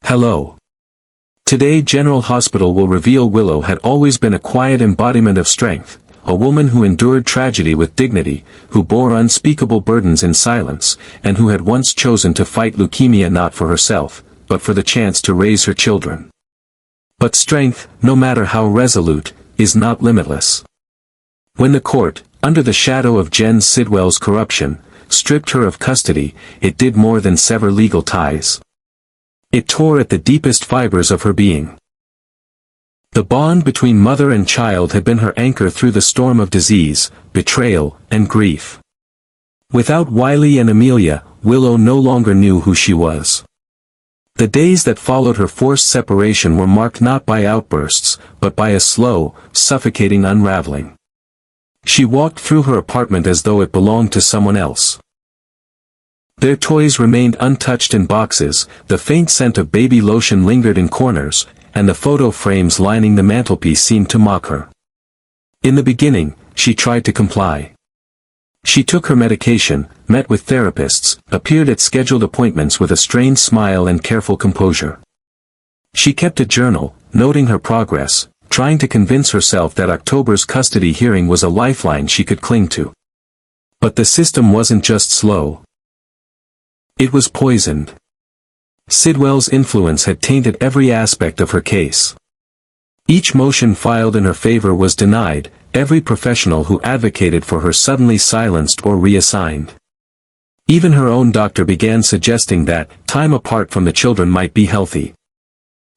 Hello. Today General Hospital will reveal Willow had always been a quiet embodiment of strength, a woman who endured tragedy with dignity, who bore unspeakable burdens in silence, and who had once chosen to fight leukemia not for herself, but for the chance to raise her children. But strength, no matter how resolute, is not limitless. When the court, under the shadow of Jen Sidwell's corruption, stripped her of custody, it did more than sever legal ties. It tore at the deepest fibers of her being. The bond between mother and child had been her anchor through the storm of disease, betrayal, and grief. Without Wiley and Amelia, Willow no longer knew who she was. The days that followed her forced separation were marked not by outbursts, but by a slow, suffocating unraveling. She walked through her apartment as though it belonged to someone else. Their toys remained untouched in boxes, the faint scent of baby lotion lingered in corners, and the photo frames lining the mantelpiece seemed to mock her. In the beginning, she tried to comply. She took her medication, met with therapists, appeared at scheduled appointments with a strained smile and careful composure. She kept a journal, noting her progress, trying to convince herself that October's custody hearing was a lifeline she could cling to. But the system wasn't just slow. It was poisoned. Sidwell's influence had tainted every aspect of her case. Each motion filed in her favor was denied, every professional who advocated for her suddenly silenced or reassigned. Even her own doctor began suggesting that time apart from the children might be healthy.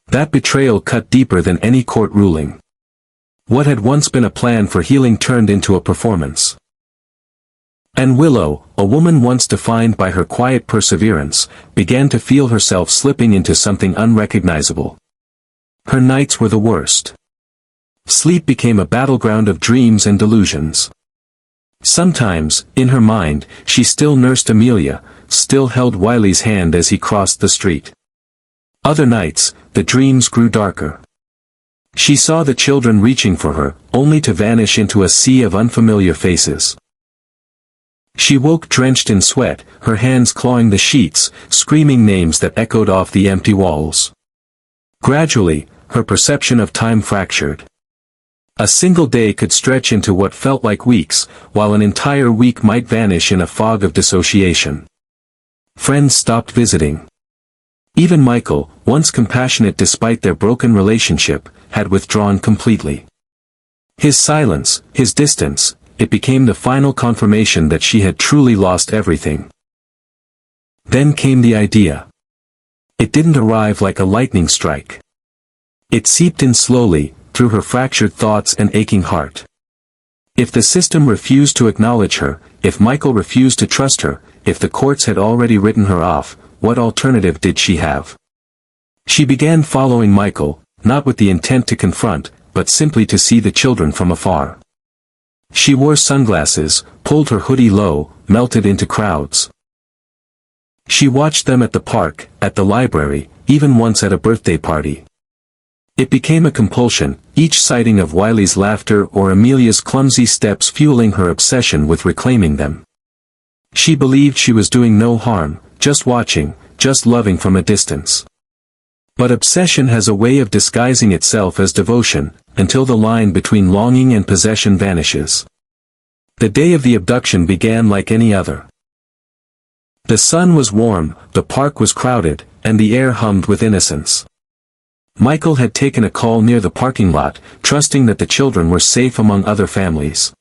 That betrayal cut deeper than any court ruling. What had once been a plan for healing turned into a performance. And Willow, a woman once defined by her quiet perseverance, began to feel herself slipping into something unrecognizable. Her nights were the worst. Sleep became a battleground of dreams and delusions. Sometimes, in her mind, she still nursed Amelia, still held Wiley's hand as he crossed the street. Other nights, the dreams grew darker. She saw the children reaching for her, only to vanish into a sea of unfamiliar faces. She woke drenched in sweat, her hands clawing the sheets, screaming names that echoed off the empty walls. Gradually, her perception of time fractured. A single day could stretch into what felt like weeks, while an entire week might vanish in a fog of dissociation. Friends stopped visiting. Even Michael, once compassionate despite their broken relationship, had withdrawn completely. His silence, his distance, it became the final confirmation that she had truly lost everything. Then came the idea. It didn't arrive like a lightning strike. It seeped in slowly, through her fractured thoughts and aching heart. If the system refused to acknowledge her, if Michael refused to trust her, if the courts had already written her off, what alternative did she have? She began following Michael, not with the intent to confront, but simply to see the children from afar. She wore sunglasses, pulled her hoodie low, melted into crowds. She watched them at the park, at the library, even once at a birthday party. It became a compulsion, each sighting of Wiley's laughter or Amelia's clumsy steps fueling her obsession with reclaiming them. She believed she was doing no harm, just watching, just loving from a distance. But obsession has a way of disguising itself as devotion, until the line between longing and possession vanishes. The day of the abduction began like any other. The sun was warm, the park was crowded, and the air hummed with innocence. Michael had taken a call near the parking lot, trusting that the children were safe among other families.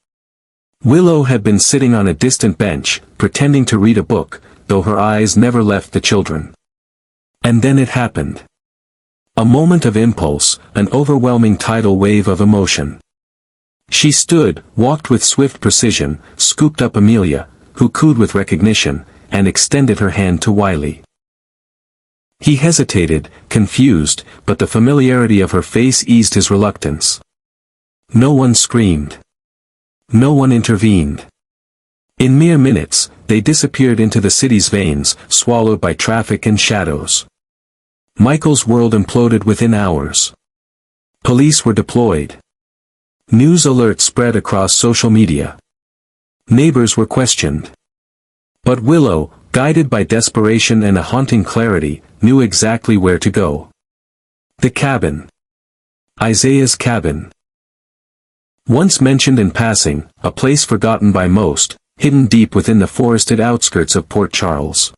Willow had been sitting on a distant bench, pretending to read a book, though her eyes never left the children. And then it happened. A moment of impulse, an overwhelming tidal wave of emotion. She stood, walked with swift precision, scooped up Amelia, who cooed with recognition, and extended her hand to Wiley. He hesitated, confused, but the familiarity of her face eased his reluctance. No one screamed. No one intervened. In mere minutes, they disappeared into the city's veins, swallowed by traffic and shadows. Michael's world imploded within hours. Police were deployed. News alerts spread across social media. Neighbors were questioned. But Willow, guided by desperation and a haunting clarity, knew exactly where to go. The cabin. Isaiah's cabin. Once mentioned in passing, a place forgotten by most, hidden deep within the forested outskirts of Port Charles.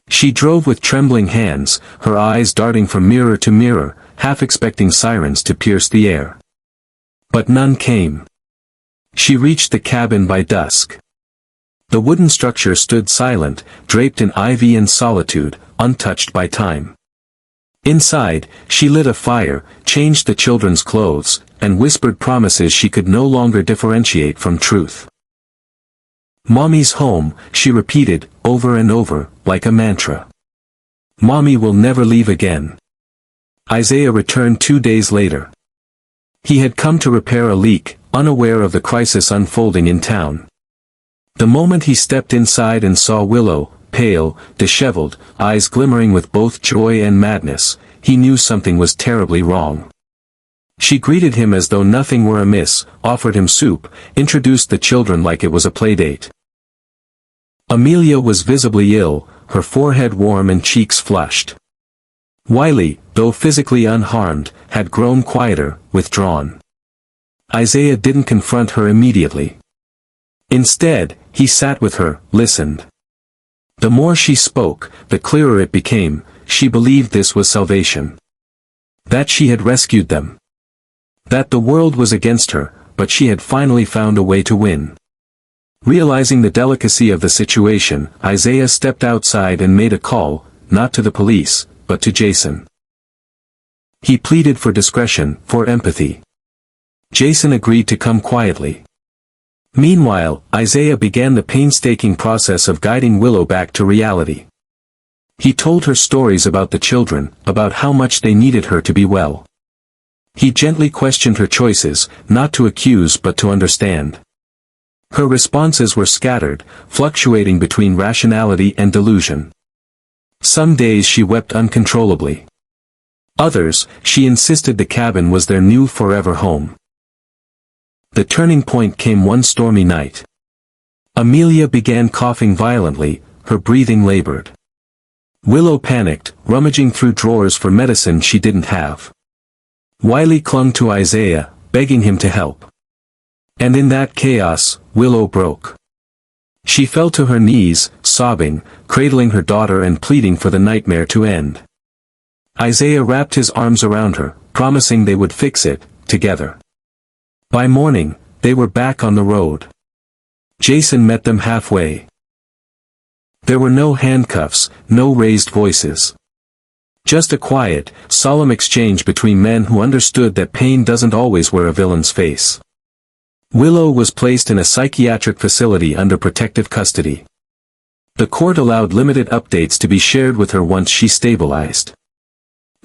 She drove with trembling hands, her eyes darting from mirror to mirror, half expecting sirens to pierce the air. But none came. She reached the cabin by dusk. The wooden structure stood silent, draped in ivy and solitude, untouched by time. Inside, she lit a fire, changed the children's clothes, and whispered promises she could no longer differentiate from truth. "Mommy's home," she repeated, over and over, like a mantra. "Mommy will never leave again." Isaiah returned 2 days later. He had come to repair a leak, unaware of the crisis unfolding in town. The moment he stepped inside and saw Willow, pale, disheveled, eyes glimmering with both joy and madness, he knew something was terribly wrong. She greeted him as though nothing were amiss, offered him soup, introduced the children like it was a playdate. Amelia was visibly ill, her forehead warm and cheeks flushed. Wiley, though physically unharmed, had grown quieter, withdrawn. Isaiah didn't confront her immediately. Instead, he sat with her, listened. The more she spoke, the clearer it became, she believed this was salvation. That she had rescued them. That the world was against her, but she had finally found a way to win. Realizing the delicacy of the situation, Isaiah stepped outside and made a call, not to the police, but to Jason. He pleaded for discretion, for empathy. Jason agreed to come quietly. Meanwhile, Isaiah began the painstaking process of guiding Willow back to reality. He told her stories about the children, about how much they needed her to be well. He gently questioned her choices, not to accuse but to understand. Her responses were scattered, fluctuating between rationality and delusion. Some days she wept uncontrollably. Others, she insisted the cabin was their new forever home. The turning point came one stormy night. Amelia began coughing violently, her breathing labored. Willow panicked, rummaging through drawers for medicine she didn't have. Wiley clung to Isaiah, begging him to help. And in that chaos, Willow broke. She fell to her knees, sobbing, cradling her daughter and pleading for the nightmare to end. Isaiah wrapped his arms around her, promising they would fix it, together. By morning, they were back on the road. Jason met them halfway. There were no handcuffs, no raised voices. Just a quiet, solemn exchange between men who understood that pain doesn't always wear a villain's face. Willow was placed in a psychiatric facility under protective custody. The court allowed limited updates to be shared with her once she stabilized.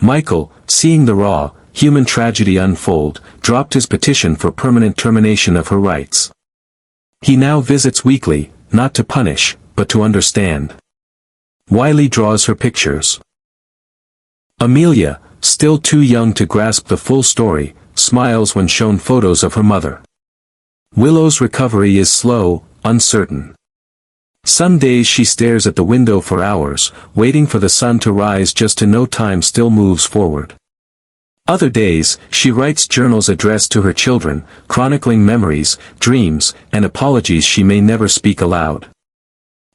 Michael, seeing the raw, human tragedy unfold, dropped his petition for permanent termination of her rights. He now visits weekly, not to punish, but to understand. Wiley draws her pictures. Amelia, still too young to grasp the full story, smiles when shown photos of her mother. Willow's recovery is slow, uncertain. Some days she stares at the window for hours, waiting for the sun to rise just to know time still moves forward. Other days, she writes journals addressed to her children, chronicling memories, dreams, and apologies she may never speak aloud.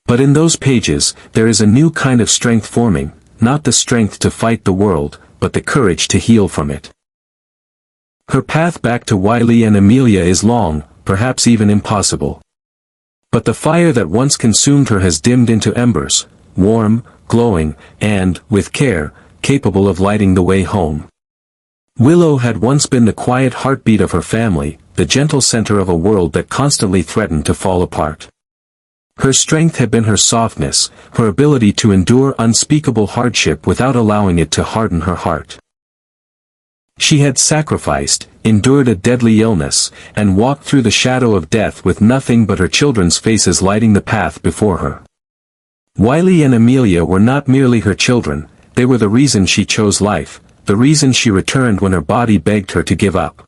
But in those pages, there is a new kind of strength forming, not the strength to fight the world, but the courage to heal from it. Her path back to Wiley and Amelia is long, perhaps even impossible. But the fire that once consumed her has dimmed into embers, warm, glowing, and, with care, capable of lighting the way home. Willow had once been the quiet heartbeat of her family, the gentle center of a world that constantly threatened to fall apart. Her strength had been her softness, her ability to endure unspeakable hardship without allowing it to harden her heart. She had sacrificed, endured a deadly illness, and walked through the shadow of death with nothing but her children's faces lighting the path before her. Wiley and Amelia were not merely her children, they were the reason she chose life, the reason she returned when her body begged her to give up.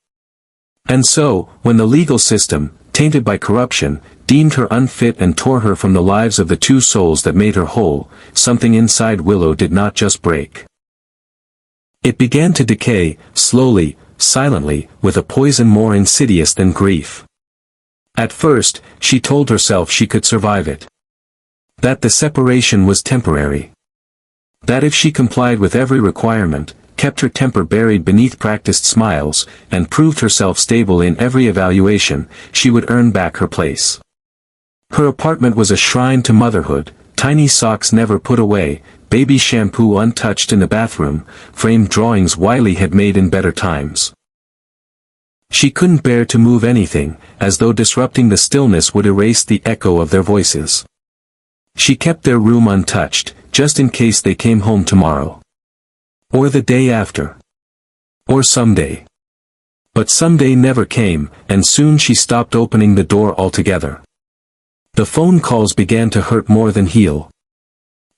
And so, when the legal system, tainted by corruption, deemed her unfit and tore her from the lives of the two souls that made her whole, something inside Willow did not just break. It began to decay, slowly, silently, with a poison more insidious than grief. At first, she told herself she could survive it. That the separation was temporary. That if she complied with every requirement, kept her temper buried beneath practiced smiles, and proved herself stable in every evaluation, she would earn back her place. Her apartment was a shrine to motherhood, tiny socks never put away, baby shampoo untouched in the bathroom, framed drawings Wiley had made in better times. She couldn't bear to move anything, as though disrupting the stillness would erase the echo of their voices. She kept their room untouched, just in case they came home tomorrow. Or the day after. Or someday. But someday never came, and soon she stopped opening the door altogether. The phone calls began to hurt more than heal.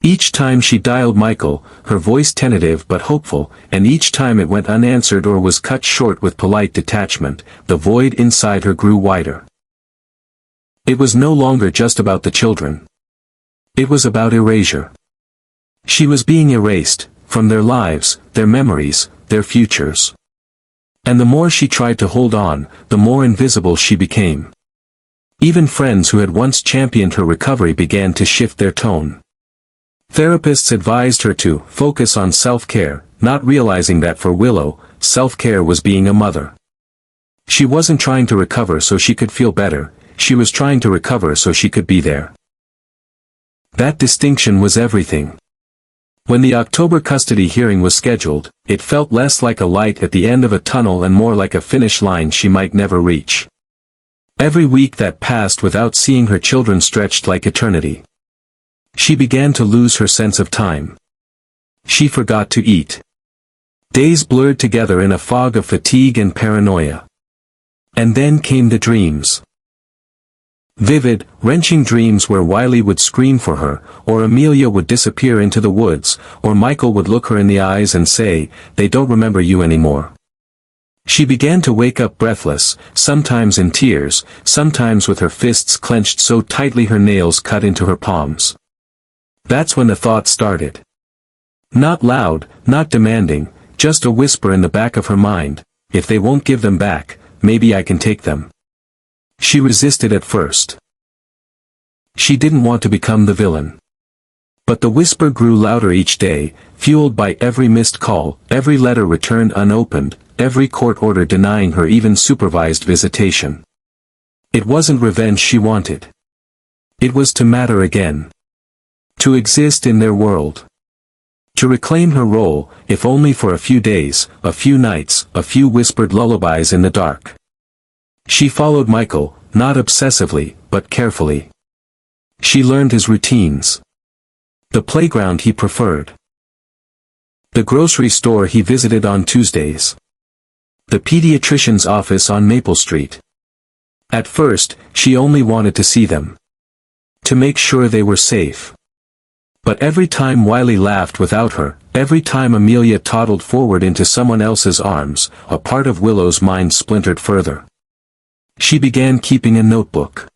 Each time she dialed Michael, her voice tentative but hopeful, and each time it went unanswered or was cut short with polite detachment, the void inside her grew wider. It was no longer just about the children. It was about erasure. She was being erased, from their lives, their memories, their futures. And the more she tried to hold on, the more invisible she became. Even friends who had once championed her recovery began to shift their tone. Therapists advised her to focus on self-care, not realizing that for Willow, self-care was being a mother. She wasn't trying to recover so she could feel better, she was trying to recover so she could be there. That distinction was everything. When the October custody hearing was scheduled, it felt less like a light at the end of a tunnel and more like a finish line she might never reach. Every week that passed without seeing her children stretched like eternity. She began to lose her sense of time. She forgot to eat. Days blurred together in a fog of fatigue and paranoia. And then came the dreams. Vivid, wrenching dreams where Wiley would scream for her, or Amelia would disappear into the woods, or Michael would look her in the eyes and say, "They don't remember you anymore." She began to wake up breathless, sometimes in tears, sometimes with her fists clenched so tightly her nails cut into her palms. That's when the thought started. Not loud, not demanding, just a whisper in the back of her mind, "If they won't give them back, maybe I can take them." She resisted at first. She didn't want to become the villain. But the whisper grew louder each day, fueled by every missed call, every letter returned unopened, every court order denying her even supervised visitation. It wasn't revenge she wanted. It was to matter again. To exist in their world. To reclaim her role, if only for a few days, a few nights, a few whispered lullabies in the dark. She followed Michael, not obsessively, but carefully. She learned his routines. The playground he preferred. The grocery store he visited on Tuesdays. The pediatrician's office on Maple Street. At first, she only wanted to see them. To make sure they were safe. But every time Wiley laughed without her, every time Amelia toddled forward into someone else's arms, a part of Willow's mind splintered further. She began keeping a notebook.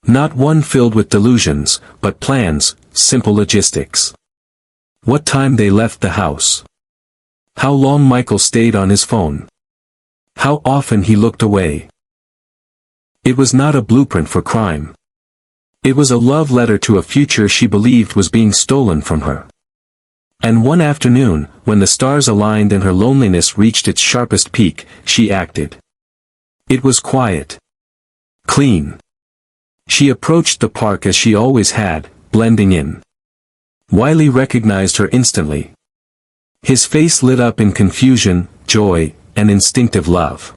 Not one filled with delusions, but plans, simple logistics. What time they left the house. How long Michael stayed on his phone. How often he looked away. It was not a blueprint for crime. It was a love letter to a future she believed was being stolen from her. And one afternoon, when the stars aligned and her loneliness reached its sharpest peak, she acted. It was quiet. Clean. She approached the park as she always had, blending in. Wiley recognized her instantly. His face lit up in confusion, joy, and instinctive love.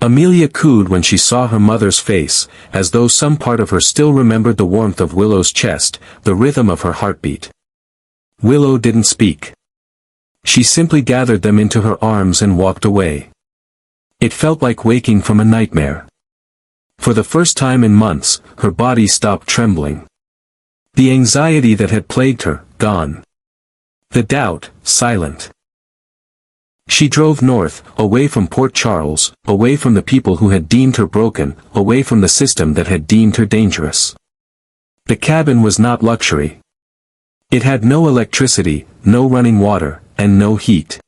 Amelia cooed when she saw her mother's face, as though some part of her still remembered the warmth of Willow's chest, the rhythm of her heartbeat. Willow didn't speak. She simply gathered them into her arms and walked away. It felt like waking from a nightmare. For the first time in months, her body stopped trembling. The anxiety that had plagued her, gone. The doubt, silent. She drove north, away from Port Charles, away from the people who had deemed her broken, away from the system that had deemed her dangerous. The cabin was not luxury. It had no electricity, no running water, and no heat.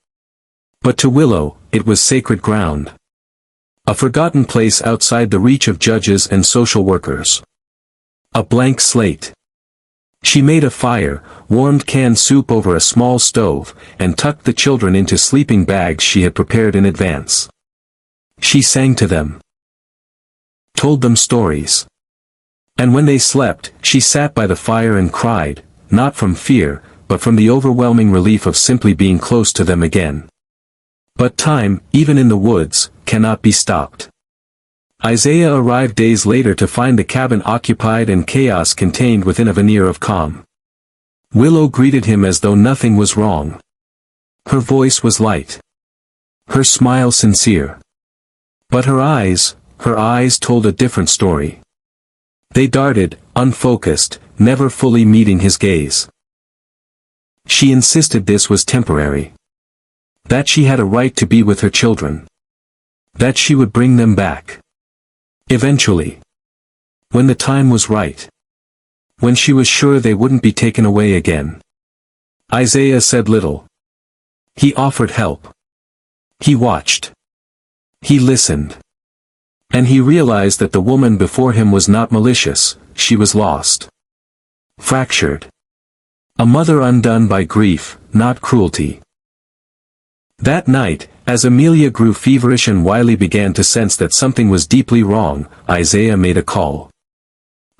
But to Willow, it was sacred ground. A forgotten place outside the reach of judges and social workers. A blank slate. She made a fire, warmed canned soup over a small stove, and tucked the children into sleeping bags she had prepared in advance. She sang to them. Told them stories. And when they slept, she sat by the fire and cried, not from fear, but from the overwhelming relief of simply being close to them again. But time, even in the woods, cannot be stopped. Isaiah arrived days later to find the cabin occupied and chaos contained within a veneer of calm. Willow greeted him as though nothing was wrong. Her voice was light. Her smile sincere. But her eyes told a different story. They darted, unfocused, never fully meeting his gaze. She insisted this was temporary. That she had a right to be with her children. That she would bring them back. Eventually. When the time was right. When she was sure they wouldn't be taken away again. Isaiah said little. He offered help. He watched. He listened. And he realized that the woman before him was not malicious, she was lost. Fractured. A mother undone by grief, not cruelty. That night, as Amelia grew feverish and Wiley began to sense that something was deeply wrong, Isaiah made a call.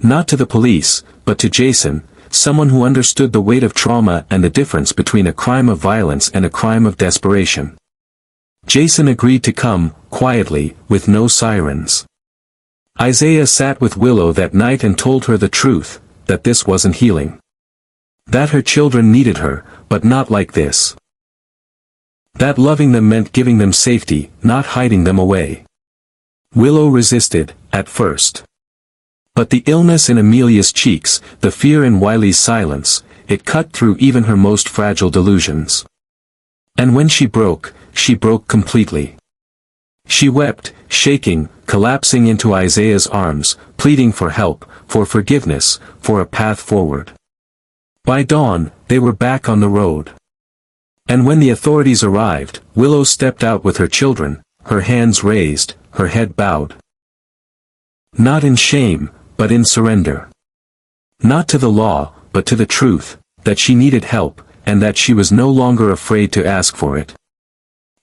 Not to the police, but to Jason, someone who understood the weight of trauma and the difference between a crime of violence and a crime of desperation. Jason agreed to come, quietly, with no sirens. Isaiah sat with Willow that night and told her the truth, that this wasn't healing. That her children needed her, but not like this. That loving them meant giving them safety, not hiding them away. Willow resisted, at first. But the illness in Amelia's cheeks, the fear in Wiley's silence, it cut through even her most fragile delusions. And when she broke completely. She wept, shaking, collapsing into Isaiah's arms, pleading for help, for forgiveness, for a path forward. By dawn, they were back on the road. And when the authorities arrived, Willow stepped out with her children, her hands raised, her head bowed. Not in shame, but in surrender. Not to the law, but to the truth, that she needed help, and that she was no longer afraid to ask for it.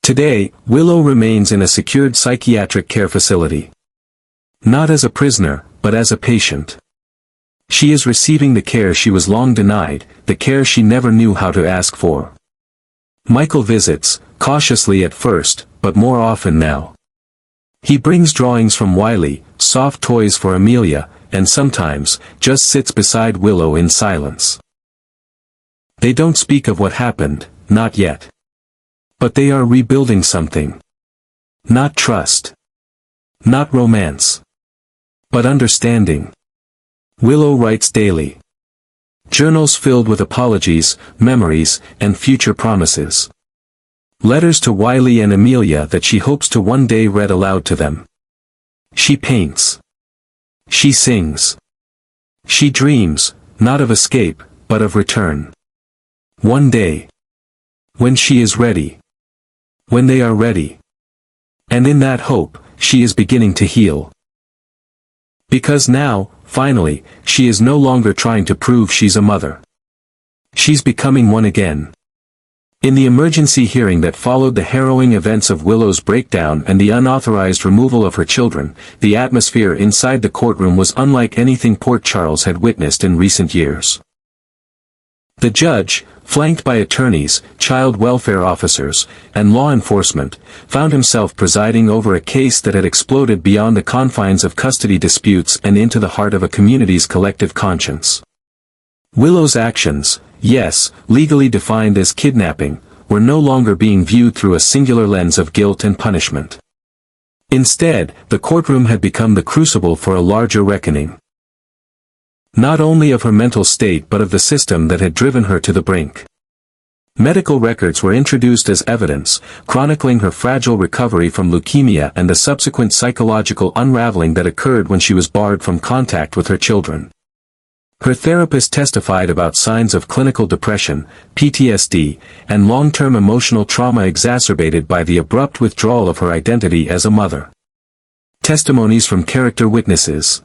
Today, Willow remains in a secured psychiatric care facility. Not as a prisoner, but as a patient. She is receiving the care she was long denied, the care she never knew how to ask for. Michael visits, cautiously at first, but more often now. He brings drawings from Wiley, soft toys for Amelia, and sometimes, just sits beside Willow in silence. They don't speak of what happened, not yet. But they are rebuilding something. Not trust. Not romance. But understanding. Willow writes daily. Journals filled with apologies, memories, and future promises. Letters to Wiley and Amelia that she hopes to one day read aloud to them. She paints. She sings. She dreams, not of escape, but of return. One day. When she is ready. When they are ready. And in that hope, she is beginning to heal. Because now, finally, she is no longer trying to prove she's a mother. She's becoming one again. In the emergency hearing that followed the harrowing events of Willow's breakdown and the unauthorized removal of her children, the atmosphere inside the courtroom was unlike anything Port Charles had witnessed in recent years. The judge, flanked by attorneys, child welfare officers, and law enforcement, found himself presiding over a case that had exploded beyond the confines of custody disputes and into the heart of a community's collective conscience. Willow's actions, yes, legally defined as kidnapping, were no longer being viewed through a singular lens of guilt and punishment. Instead, the courtroom had become the crucible for a larger reckoning. Not only of her mental state but of the system that had driven her to the brink. Medical records were introduced as evidence, chronicling her fragile recovery from leukemia and the subsequent psychological unraveling that occurred when she was barred from contact with her children. Her therapist testified about signs of clinical depression, PTSD, and long-term emotional trauma exacerbated by the abrupt withdrawal of her identity as a mother. Testimonies from character witnesses.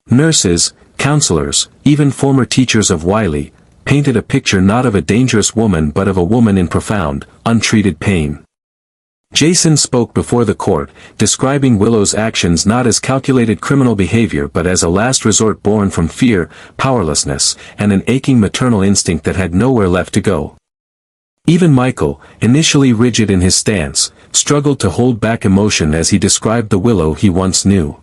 Nurses, counselors, even former teachers of Wiley, painted a picture not of a dangerous woman but of a woman in profound, untreated pain. Jason spoke before the court, describing Willow's actions not as calculated criminal behavior but as a last resort born from fear, powerlessness, and an aching maternal instinct that had nowhere left to go. Even Michael, initially rigid in his stance, struggled to hold back emotion as he described the Willow he once knew.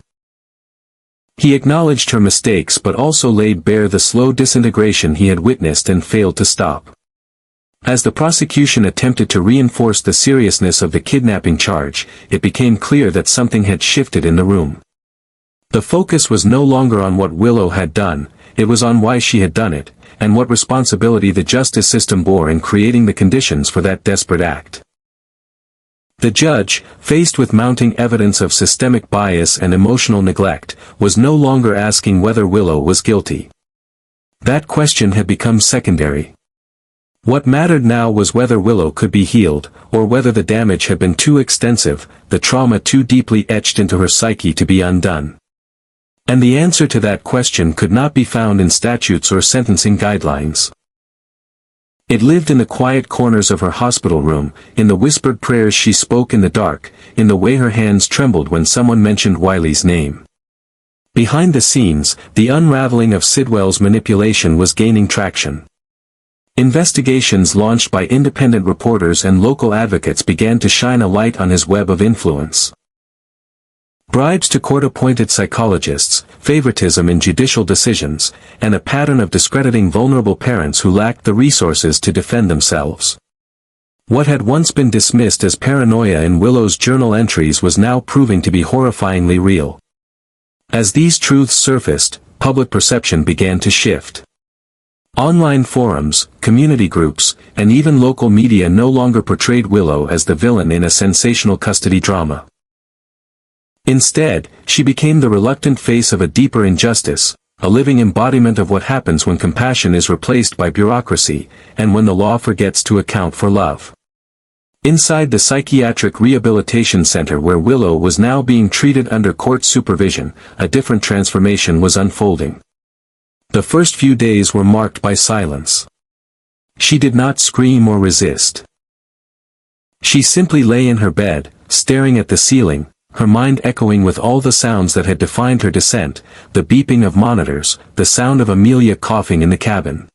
He acknowledged her mistakes but also laid bare the slow disintegration he had witnessed and failed to stop. As the prosecution attempted to reinforce the seriousness of the kidnapping charge, it became clear that something had shifted in the room. The focus was no longer on what Willow had done, it was on why she had done it, and what responsibility the justice system bore in creating the conditions for that desperate act. The judge, faced with mounting evidence of systemic bias and emotional neglect, was no longer asking whether Willow was guilty. That question had become secondary. What mattered now was whether Willow could be healed, or whether the damage had been too extensive, the trauma too deeply etched into her psyche to be undone. And the answer to that question could not be found in statutes or sentencing guidelines. It lived in the quiet corners of her hospital room, in the whispered prayers she spoke in the dark, in the way her hands trembled when someone mentioned Wiley's name. Behind the scenes, the unraveling of Sidwell's manipulation was gaining traction. Investigations launched by independent reporters and local advocates began to shine a light on his web of influence. Bribes to court-appointed psychologists, favoritism in judicial decisions, and a pattern of discrediting vulnerable parents who lacked the resources to defend themselves. What had once been dismissed as paranoia in Willow's journal entries was now proving to be horrifyingly real. As these truths surfaced, public perception began to shift. Online forums, community groups, and even local media no longer portrayed Willow as the villain in a sensational custody drama. Instead, she became the reluctant face of a deeper injustice, a living embodiment of what happens when compassion is replaced by bureaucracy, and when the law forgets to account for love. Inside the Psychiatric Rehabilitation Center where Willow was now being treated under court supervision, a different transformation was unfolding. The first few days were marked by silence. She did not scream or resist. She simply lay in her bed, staring at the ceiling, her mind echoing with all the sounds that had defined her descent, the beeping of monitors, the sound of Amelia coughing in the cabin.